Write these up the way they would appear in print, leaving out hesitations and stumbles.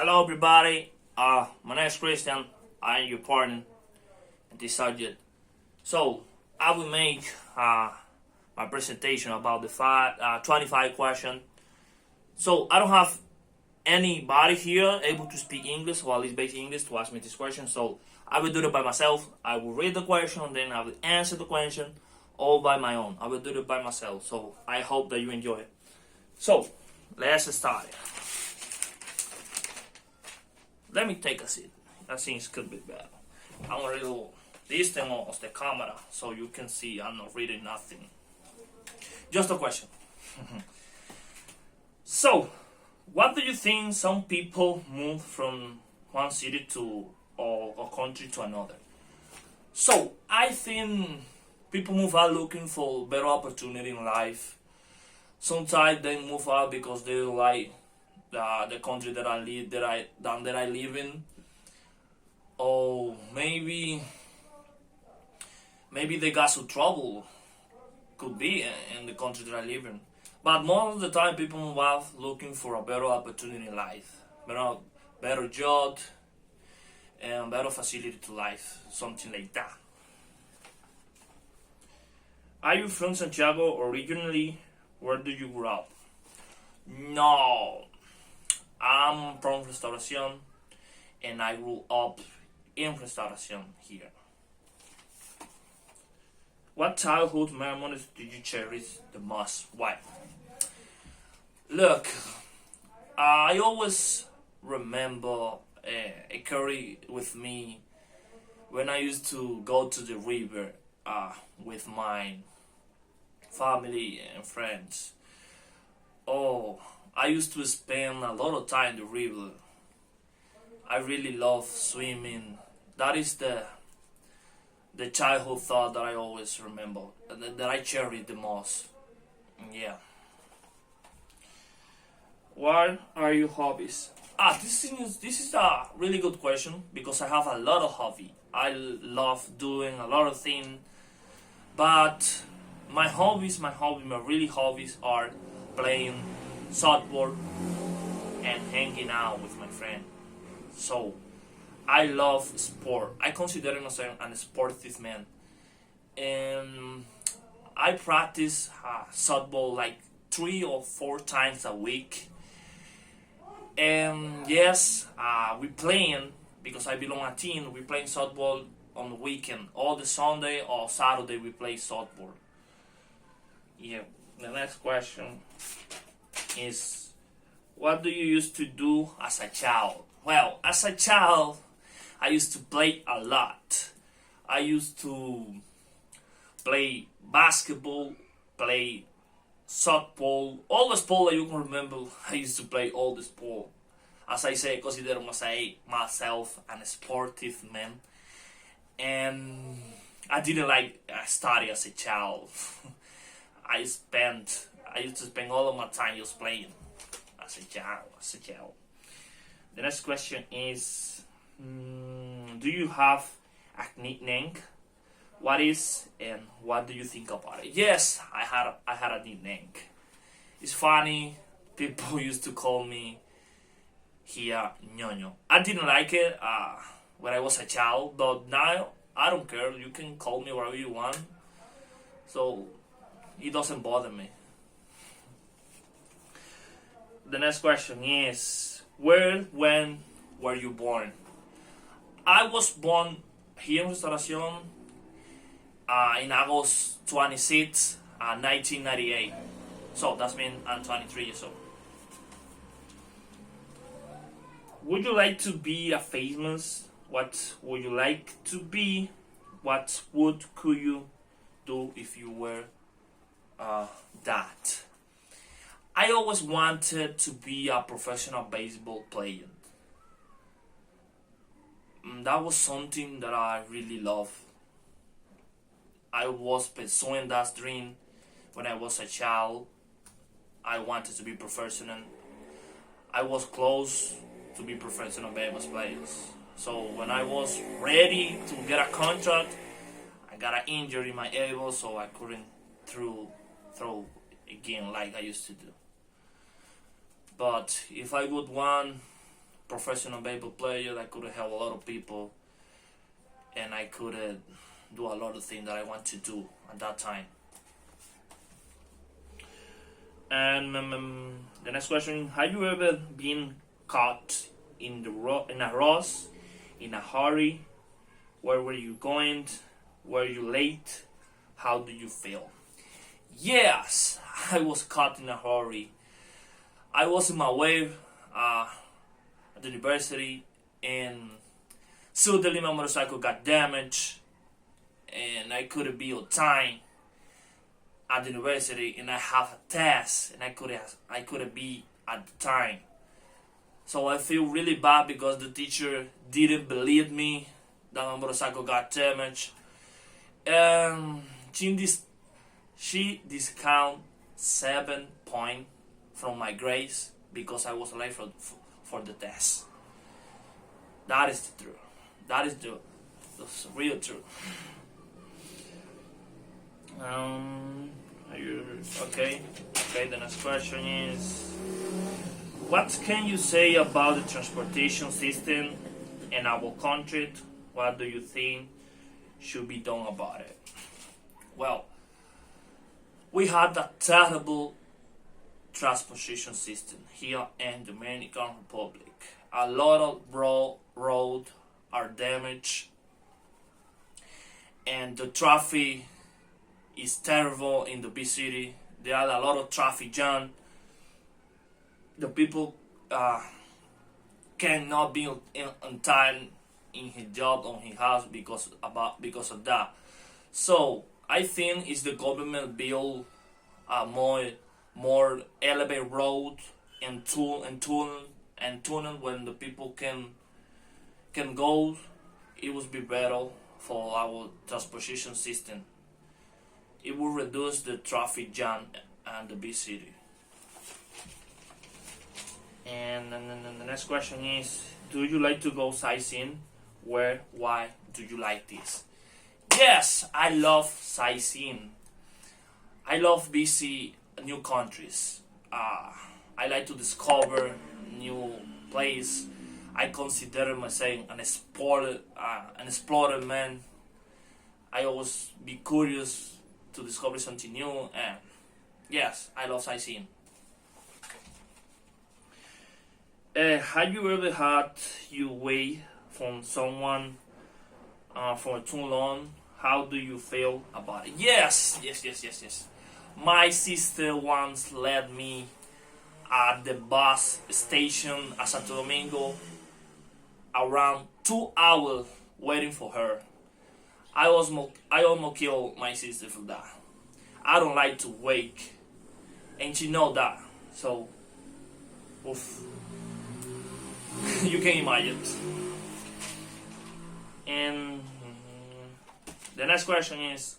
Hello, everybody. My name is Christian. I am your partner in this subject. So, I will make my presentation about the 25 question. So, I don't have anybody here able to speak English, or at least basic English, to ask me this question. So, I will do it by myself. I will read the question, and then I will answer the question all by my own. I will do it by myself. So, I hope that you enjoy it. So, let's start. Let me take a seat. That seems could be better. I'm a little distant of the camera so you can see I'm not reading nothing. Just a question. So, what do you think some people move from one city to or a country to another? So, I think people move out looking for better opportunity in life. Sometimes they move out because they like the country that I live in, or maybe they got some trouble, could be in the country that I live in. But most of the time, people move out looking for a better opportunity in life, better job, and better facility to life, something like that. Are you from Santiago originally? Where do you grow up? No. I'm from Restauración, and I grew up in Restauración here. What childhood memories did you cherish the most? Why? Look, I always remember a carry with me when I used to go to the river with my family and friends. Oh, I used to spend a lot of time in the river. I really love swimming. That is the childhood thought that I always remember, that I cherish the most. Yeah. What are your hobbies? This is a really good question because I have a lot of hobby. I love doing a lot of things, but my really hobbies are playing softball and hanging out with my friend. So I love sport. I consider myself a sportive man, and I practice softball like 3 or 4 times a week. And yes, we playing because I belong a team. We playing softball on the weekend. All the Sunday or Saturday we play softball. Yeah. The next question is, what do you used to do as a child? Well, as a child, I used to play a lot. I used to play basketball, play softball, all the sport that you can remember. I used to play all the sport. As I say, I consider myself a sportive man. And I didn't like study as a child. I used to spend all of my time just playing as a child. The next question is, do you have a nickname? What is and what do you think about it? Yes, I had a nickname. It's funny. People used to call me here Ñoño. I didn't like it when I was a child, but now I don't care. You can call me whatever you want. So it doesn't bother me. The next question is, when were you born? I was born here in Restauración in August 26, 1998. So that means I'm 23 years old. Would you like to be a famous? What would you like to be? Could you do if you were that? I always wanted to be a professional baseball player. That was something that I really love. I was pursuing that dream when I was a child. I wanted to be professional. I was close to be professional baseball players. So when I was ready to get a contract, I got an injury in my elbow, so I couldn't throw again like I used to do. But if I would want professional baseball player. I could help a lot of people, and I could do a lot of things that I want to do at that time. And the next question: have you ever been caught in a rush, in a hurry? Where were you going? Were you late? How do you feel? Yes, I was caught in a hurry. I was in my way at the university, and suddenly my motorcycle got damaged, and I couldn't be on time at the university, and I have a test, and I couldn't be at the time. So I feel really bad because the teacher didn't believe me that my motorcycle got damaged. She discount 7 points from my grades because I was late for the test. That is the truth. That is the real truth. Are you okay? Okay. The next question is: what can you say about the transportation system in our country? What do you think should be done about it? Well, we had a terrible transportation system here in Dominican Republic. A lot of roads are damaged, and the traffic is terrible in the big city. There are a lot of traffic jam. The people cannot be on time in his job, on his house because of that. So I think it's the government build more elevated road and tunnel when the people can go. It would be better for our transportation system. It will reduce the traffic jam and the big city. And then the next question is: do you like to go sightseeing? Where? Why do you like this? Yes, I love sightseeing. I love visit new countries. I like to discover new place. I consider myself an explorer man. I always be curious to discover something new, and yes, I love sightseeing. Have you ever had you wait from someone for too long? How do you feel about it? Yes. My sister once led me at the bus station at Santo Domingo around 2 hours waiting for her. I almost killed my sister for that. I don't like to wait, and she know that. So, oof. You can imagine. And the next question is: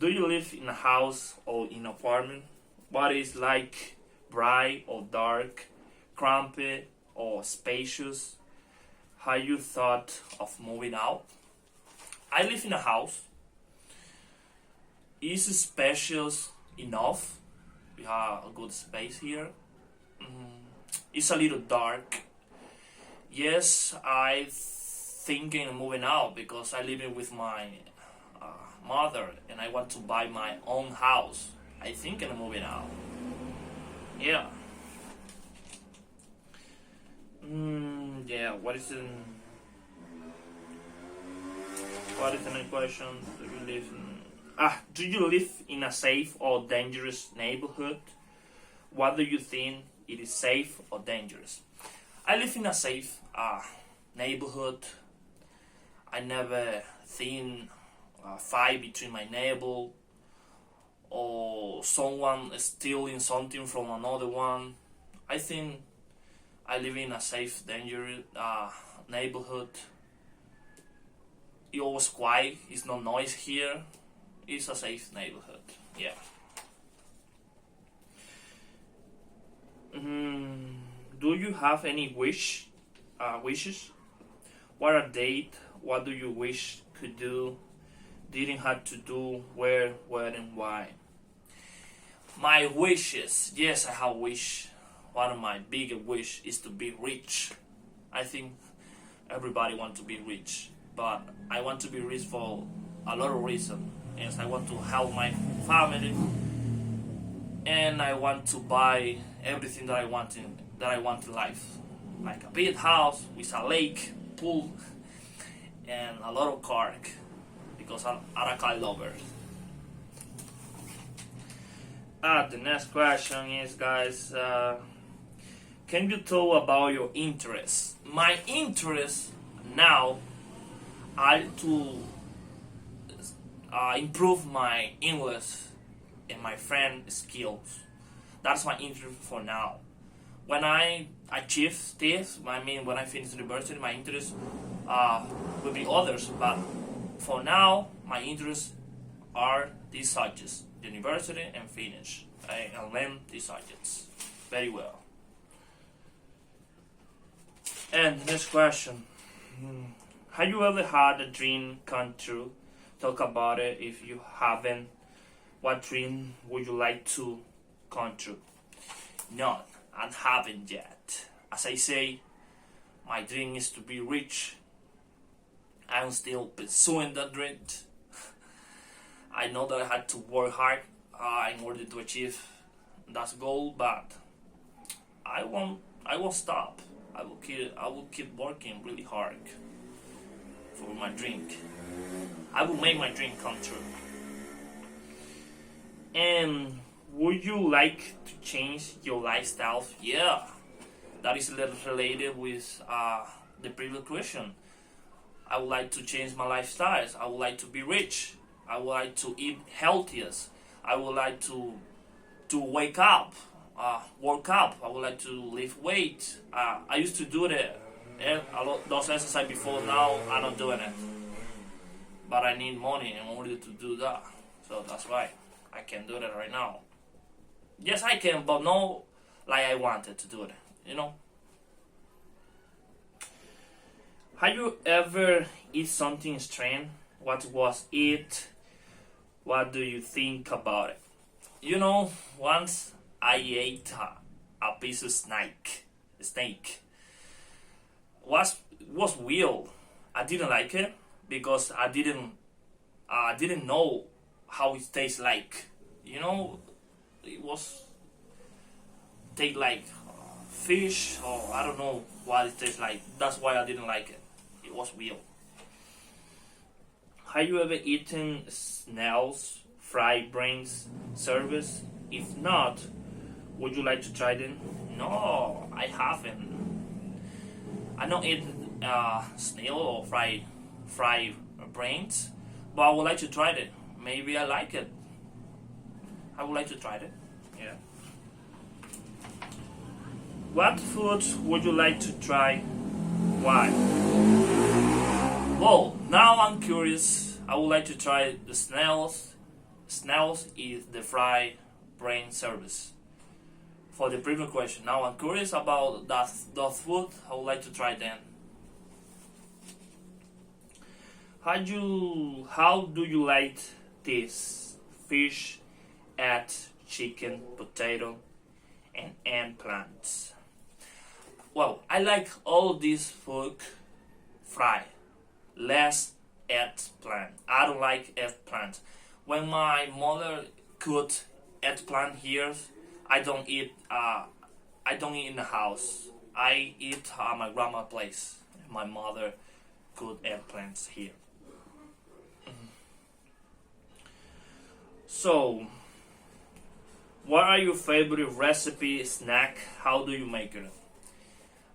do you live in a house or in an apartment? What is like, bright or dark, cramped or spacious? Have you thought of moving out? I live in a house. It's spacious enough. We have a good space here. It's a little dark. Yes, I thinking of moving out because I live with my mother and I want to buy my own house. I thinking of moving out. Yeah. Yeah. What is the next question? Do you live in a safe or dangerous neighborhood? What do you think? It is safe or dangerous? I live in a safe neighborhood. I never seen a fight between my neighbor or someone stealing something from another one. I think I live in a safe, dangerous neighborhood. It's always quiet. It's no noise here. It's a safe neighborhood. Yeah. Do you have any wishes? What are they? What do you wish could do? Didn't have to do? Where, and why? My wishes. Yes, I have wish. One of my biggest wish is to be rich. I think everybody wants to be rich, but I want to be rich for a lot of reasons. Yes, I want to help my family, and I want to buy everything that I want in life, like a big house with a lake, pool, and a lot of car, because I'm a car lover. The next question is, guys, can you talk about your interests? My interests now are to improve my English and my French skills. That's my interest for now. When I achieve this, when I finish university, my interests will be others. But for now, my interests are these subjects: university and finish. I learn these subjects very well. And next question: have you ever had a dream come true? Talk about it if you haven't. What dream would you like to come true? No, I haven't yet. As I say, my dream is to be rich. I'm still pursuing that dream. I know that I had to work hard in order to achieve that goal, but I won't stop. I will keep working really hard for my dream. I will make my dream come true. And would you like to change your lifestyle? Yeah, that is a little related with the previous question. I would like to change my lifestyles. I would like to be rich. I would like to eat healthier. I would like to wake up, work up. I would like to lift weight. I used to do those exercise before. Now I'm not doing it. But I need money in order to do that. So that's why I can do that right now. Yes, I can, but no like I wanted to do it. Have you ever eat something strange? What was it? What do you think about it? Once I ate a piece of snake. Was weird. I didn't like it because I didn't know how it tastes like. It was taste like fish, or I don't know what it tastes like. That's why I didn't like it. It was weird. Have you ever eaten snails, fried brains service? If not, would you like to try them? No, I haven't. I don't eat snail or fried brains, but I would like to try it. Maybe I like it. I would like to try it. Yeah. What food would you like to try? Why? Well, now I'm curious. I would like to try the snails. Snails is the fried brain service. For the previous question, now I'm curious about that food. I would like to try them. How do you like this? Fish, egg, chicken, potato, and eggplants. Well, I like all this food fried. Less eggplant. I don't like eggplant. When my mother cooked eggplant here, I don't eat in the house. I eat at my grandma's place. My mother cooked eggplants here. So, what are your favorite recipe, snack? How do you make it?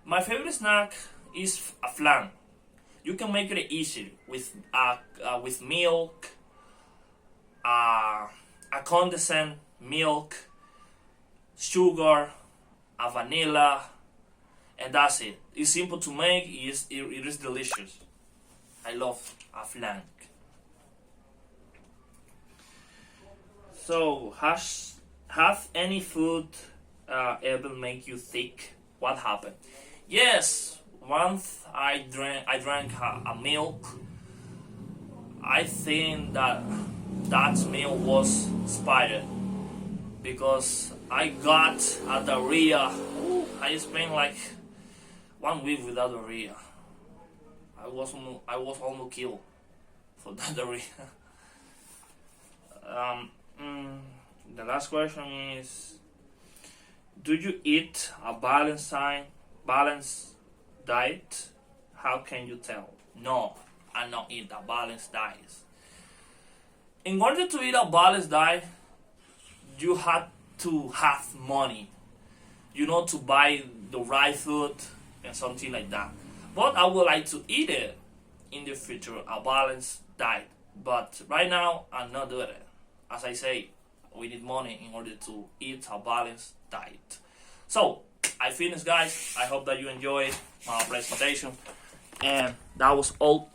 My favorite snack is a flan. You can make it easy with milk, a condensed milk, sugar, a vanilla, and that's it. It's simple to make. It is delicious. I love a flan. So, have any food ever make you sick? What happened? Yes, once I drank a milk. I think that milk was expired because I got a diarrhea. I spent like 1 week without diarrhea. I was almost killed for that diarrhea. um, the last question is: do you eat a balanced diet? How can you tell? No, I don't eat a balanced diet. In order to eat a balanced diet, you have to have money, to buy the right food and something like that. But I would like to eat it in the future, a balanced diet. But right now, I'm not doing it. As I say, we need money in order to eat a balanced diet. So, I finished, guys. I hope that you enjoyed my presentation. And that was all